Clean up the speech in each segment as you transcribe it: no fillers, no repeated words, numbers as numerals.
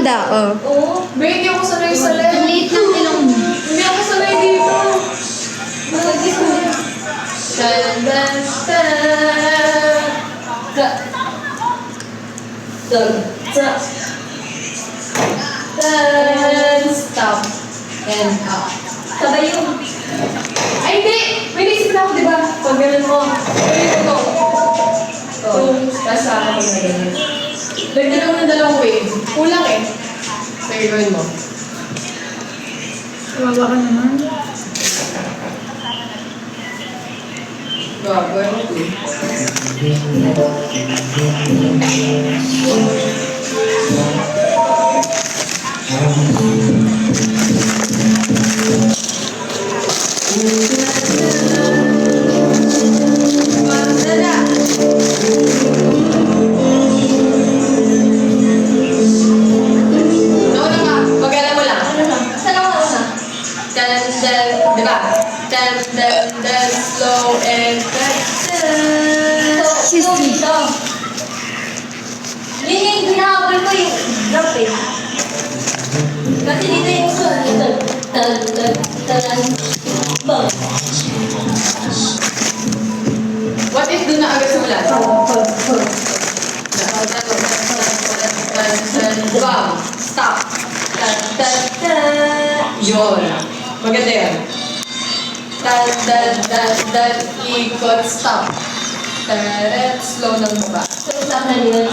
panda, oh. Oo. Babe, hindi ako sanay sa left. Ang liit ng ilong mo. Hindi ako sanay dito. Malagis ko. Tan, tan, tan. Ta. Tan, ta. Tan. Stop. And up. Sabay yung... Ay, hindi! May naisip na ako, di ba? Pag ganun mo. Pwede ko to. Tapos sa akin na ganun. Lagyan lang ng dalawang wave. Kulang eh. So, gawin mo. Kawawa ka naman. Gawin mo to. Slow and So, dito. Yun yung ginakabal ko yung drop eh. Kasi dito yung bang. What if doon na agad simulan? Bam! Stop! Yun. Maganda yun. Ikot, stop. Slow ng baba. So, sa kanila.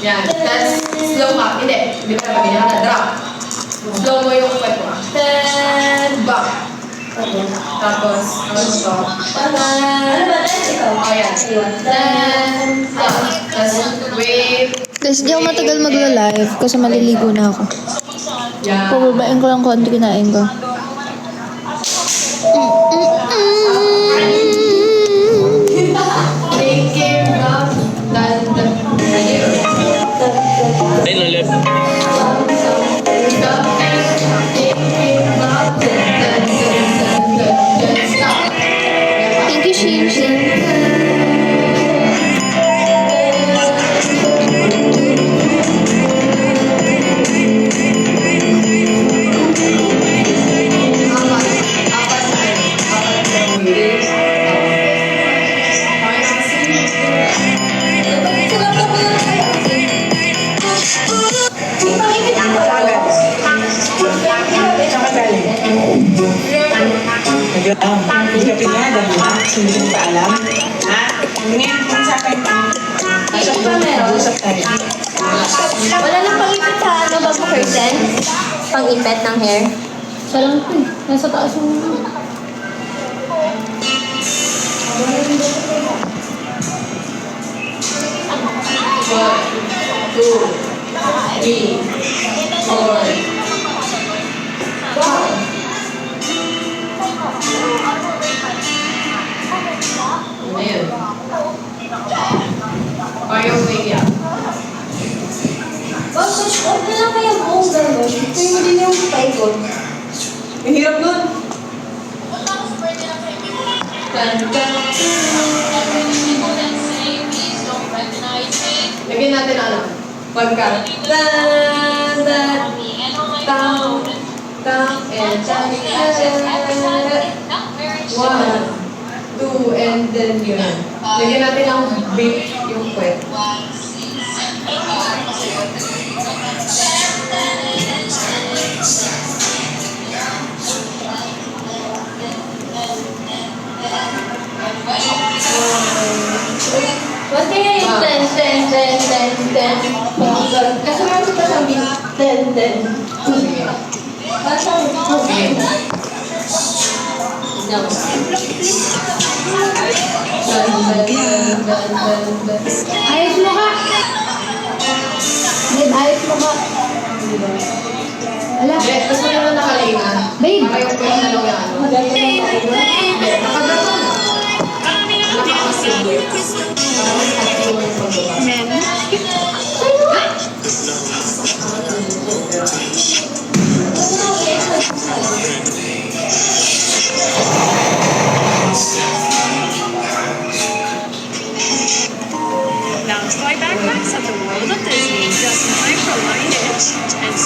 Yan. That's slow up. Hindi. Hindi pa pag ganyan ka na. Drop. Slow mo yung kwet mo. Back. Tapos, ano to? Ano ba? Ikaw? Oh, yan. Stop. Tapos, wave. Guys, di ako matagal magla-live kasi maliligo na ako. Yan. Pababain ko lang konti kinain ko. Thinking of Ayun ang left. Thank you, Shin Shin. Hindi ka pinada mo, hindi mo pa alam. Ha? Ngayon kung sa akin, Ipit pa meron? usap tayo. Wala nang pang-ipit sa ano ba po person? Pang-ipit ng hair? Siya lang ito eh. Nasa taas yung... One, two, three, four. Ano yun? Ayaw mo yan. Boss, switch off na lang kayo buong gano'n. Kaya mo din yung paikot. Ang hirap nun. Lagyan natin ano? Pagka. One, two, and then yun. Lagyan natin ang beat yung kwet. Ba't kaya yung 10, 10, 10, 10, 10? Kasi meron pa siyang beat. 10, 10. Sige. Ba't siyang Ayos mo ka! Babe, ayos mo ka! Ala, Hindi, gusto nyo na nakalinga. babe! Para yung kwet na lang yung ano. Hindi, nakagato na. Nakakasigil. Para mas active yung pagbaba. Now, toy backpacks of the world of Disney just microline it and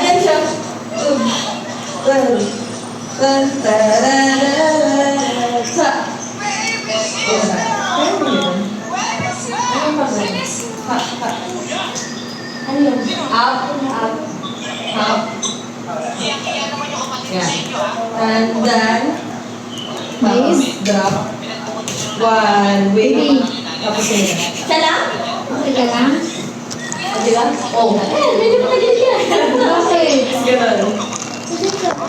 Yan siya. Sa. Ano yun? Up, up, up. Yan. And then, tapos drop. One, wait. Tapos yun. Isa lang? Okay ka lang? Di ba? Oh. Medyo matagal yan. Bakit? Ganun.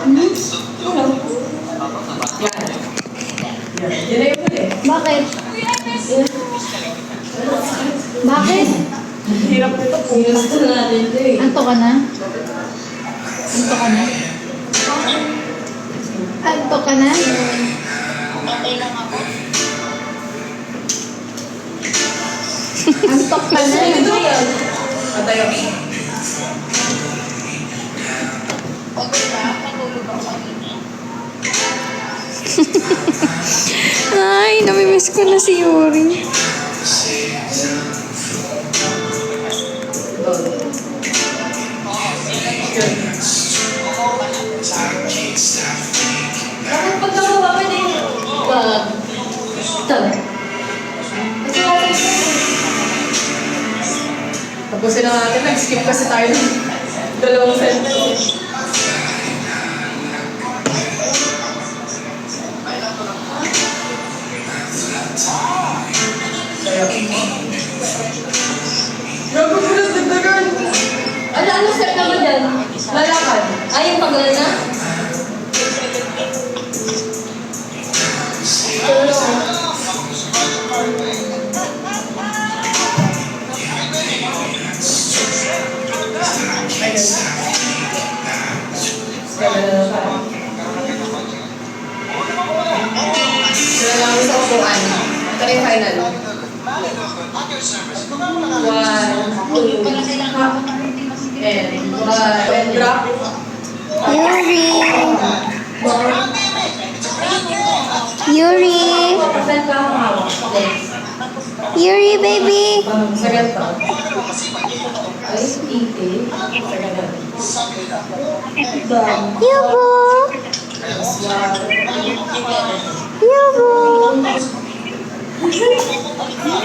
Ano? Yan. Yan na yung huli. Bakit? Bakit? Hirap nito kung gusto natin ito eh. Anto ka na? Anto ka na? Anto ka na? Antok ka na? Ito yan. Patay ako. Ay, namimiss ko na si Yuri. Bakit pag nakawa mo din? Tag. Kasi natin ito. Tapusin na natin. Nag-skip kasi tayo ng dalawang sentence. Gago ko na dagdagan. Ano step naman dyan? Lalakad. Ay, yung pagano na? Sila lang sa upuan. Ito na yung final. 1, 2, and 1, and drop. Yuri! Yuri! Saan ka ang hawak? Legs. Yuri, baby! Sa ganito. Ay, iti. Sa ganito. Yubo! Yubo!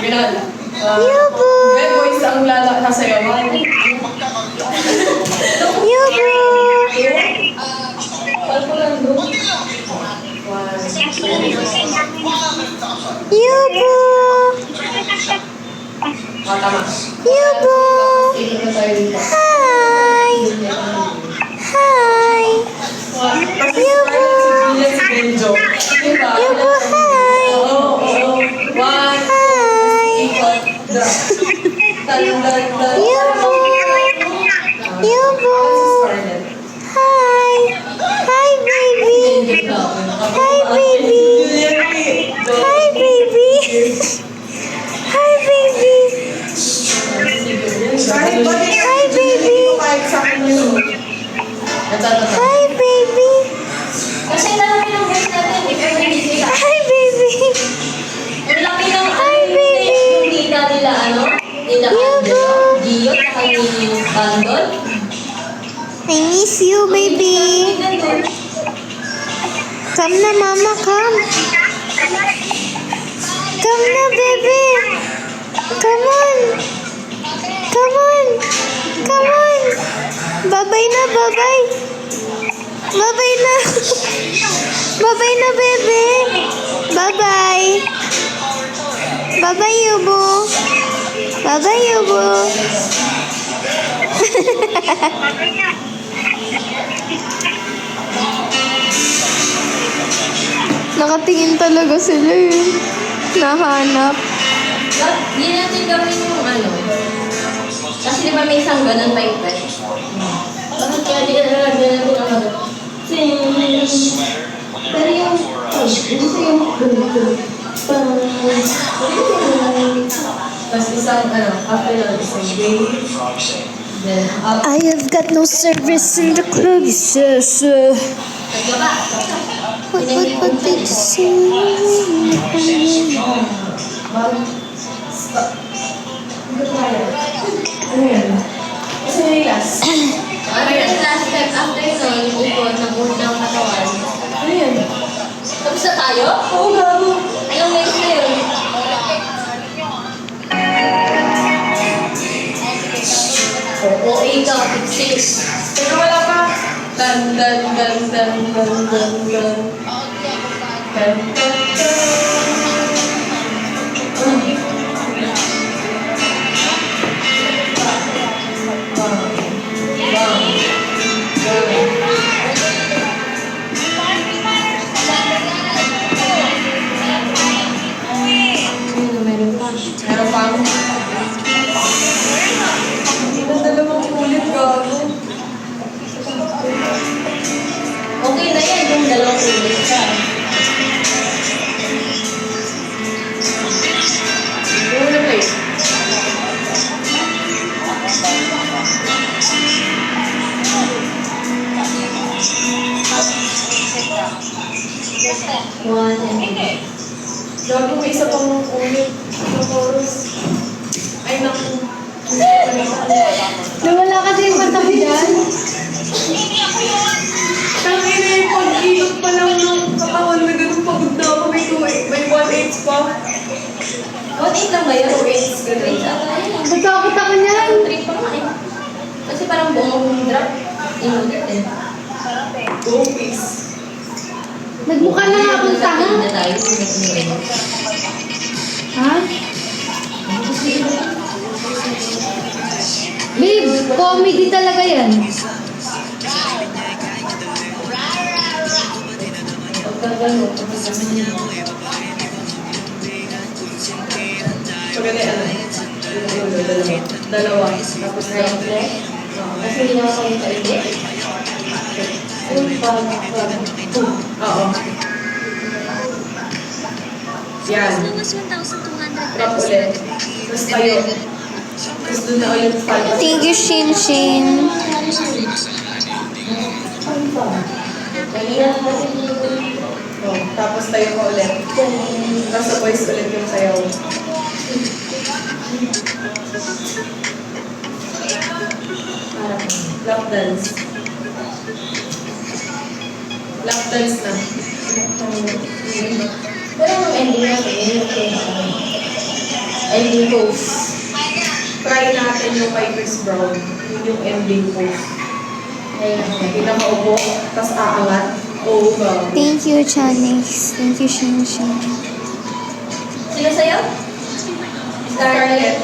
Ganun. Yubo! Red boys ang nasayawan. Yubo! Pal ko lang doon. 1, 2, Yubo! tama. Yubo! Ikot na tayo dito. Hi! Hi! Yubo! Bilang si Benjo. Diba? Yubo, hi! Oo, oo. 1, 2, Hi! ikot, drop. Tan. Yubo! Yubo! Scarlett. Hi! Hi, baby! Hi, baby! Hi, baby! Hi, baby! Kahit ba din Hi, baby! kahit sa akin yun. Natatata. Hi, baby! Kasi dami ng voice natin. If ever busy ka. Hi, baby! Ang laki ng Hi, baby! yung kita nila, ano? Nila Angelo, Gio, saka ni Bandol. I miss you, baby! Come na, mama, come! Come na, baby! Come on! Come on! Come on! Babay na, babay! Babay na! Babay na, baby! Bye-bye! Bye-bye, Yubo! Bye-bye, Yubo! Nakatingin talaga sila eh. Nahanap. Hindi natin gawin yung ano. Kasi di ba may isang ganun type eh. Bakit kaya di ka nalagyan natin ang ano? Pero yung, gusto yung Tapos isang, after nun, isang game. Then, up. I have got no service in the club, yes. Nagbaba. What they say? Ano yan? Kasi na yung last. Ano yung last step after nun, ikot ng unang katawan. Ano yan? Tapos na tayo? Oo, gago. Anong next na yun? Oo, ikaw, fix. Pero wala pa. Dan, dan, dan, dan, dan, dan, dan. Dan, dan, dan. Meron pa. Meron pa. Hindi na dalawang ulit, gago. Okay na yan, yung dalawang ulit ka. Yung na play. One and Gago, may isa pang ulit. Sa chorus. Ay, naku. Nawala kasi yung kanta ko dyan. Tangin na yung pag-ikot pa lang ng katawan na ganun pagod na ako. May 1/8 pa. 1-8 lang ba yun? 2/8 ganun. 2-8 ata yun. Natakot ako niyan. 3 pa nga eh. Kasi parang buong drop. Inulit eh. 2 piece. Nagmukha na nga akong tanga. Na tayo. Ha? Babe, comedy talaga yan. Pagkagano. Pagkali ano? Dalawa. Tapos na Right left. Kasi hindi naman kayo kaili. Oo. Yan. Drop ulit. Tapos tayo. Tapos doon na ulit fall. Thank you, Shin Shin. Kanina kasi Oh, tapos tayo pa ulit. Tapos sa voice ulit yung sayaw. Lap dance. Lap dance na. pero ang ending natin, yun yung ending pose. Try natin yung Piper's Brown. Yun yung ending pose. Ayun. Pinakaupo, tapos aangat. Oo ba? Thank you, Chanis. Thank you, Shin Shin. Sino sa'yo? Scarlett.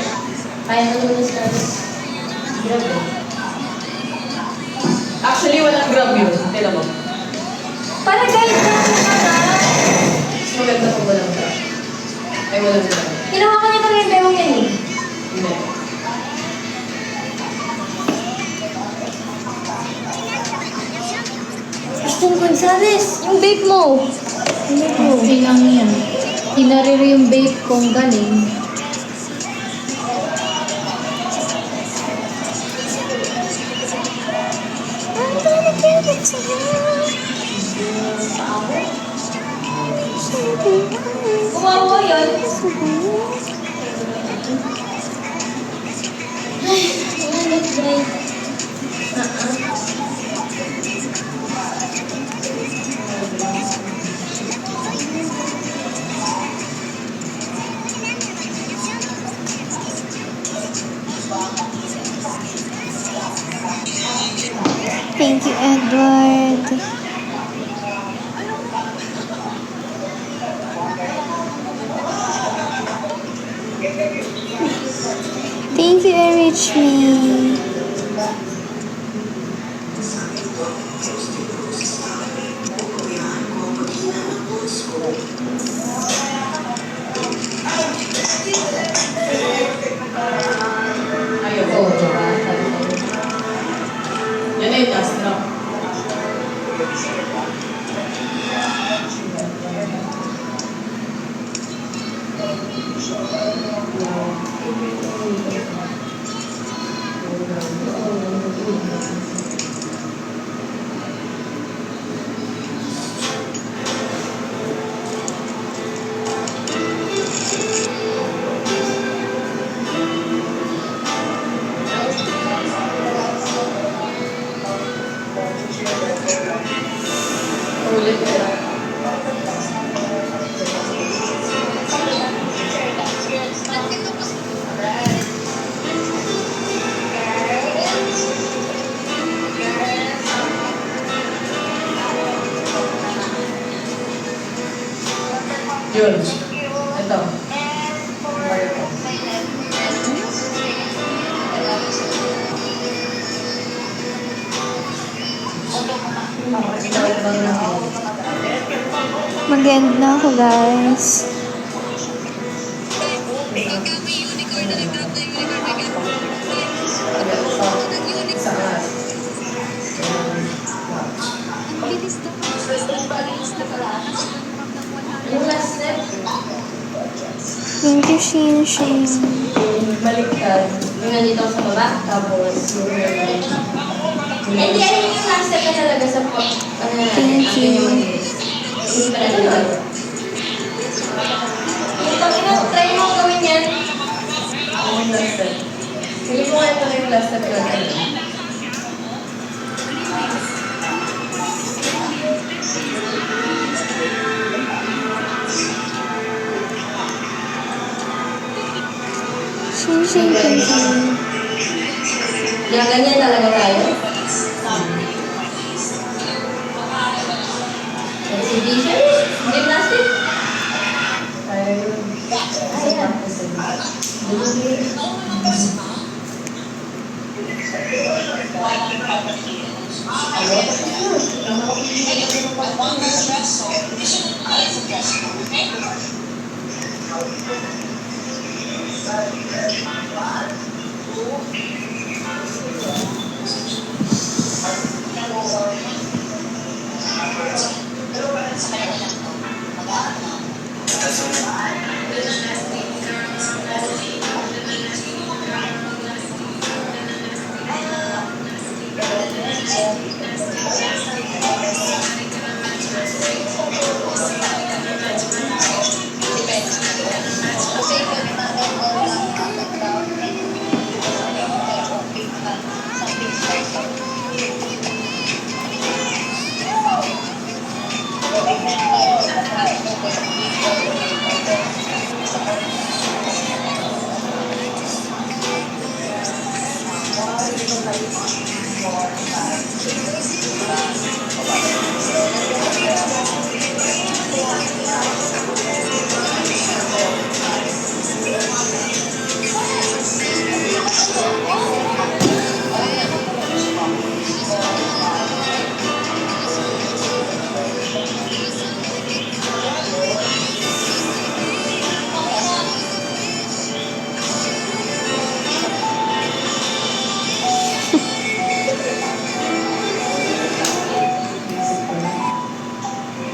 Kaya na muna Scarlett. Grabe. Actually, walang grab yun. Tila mo. Para guide na muna. Mas maganda kung walang grab. Ay, walang grab. Kinuha ko niya talaga yung bewang yan eh. Hindi. Christian Gonzalez, yung vape mo. Okay lang yan. Hinarir yung babe kong galing. I'm gonna give it to you. Kumawa yun. Ay, let's try. Thank you, Edward. Thank you, Enrich Me. Ayaw. Oo, diba? Yan ay last drop. Yun. Ito. Ito. Mag-end na ako, guys. Yung last step, Thank you, Shin Shin. baliktad. Yung nandito sa baba. Tapos, yung Hindi, ayun yung last step na talaga sa po. Thank you. Hindi pala dito. Try mo gawin yan. yung last step. Sige ko nga ito na yung last step natin. Shin Shin, thank you. Yung ganyan talaga tayo. Exhibition? Gymnastic? Ayun.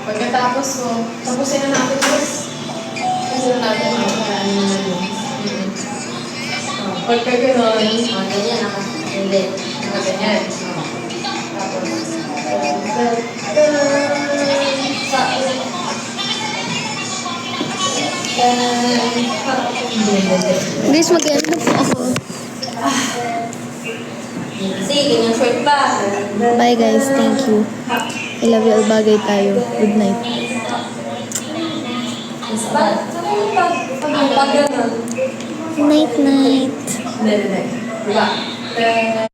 Pagkatapos mo, tapusin na natin guys. Tapusin na natin ang paraan naman yun. Pagka gano'n, Ganyan ako. Hindi. mga ganyan. Tapos, Guys, mag-end na po ako. Kasi, ganyan short pa. Bye, guys. Thank you. I love you all. Bagay tayo. Good night. pag gano'n, Night, night. hindi. Diba?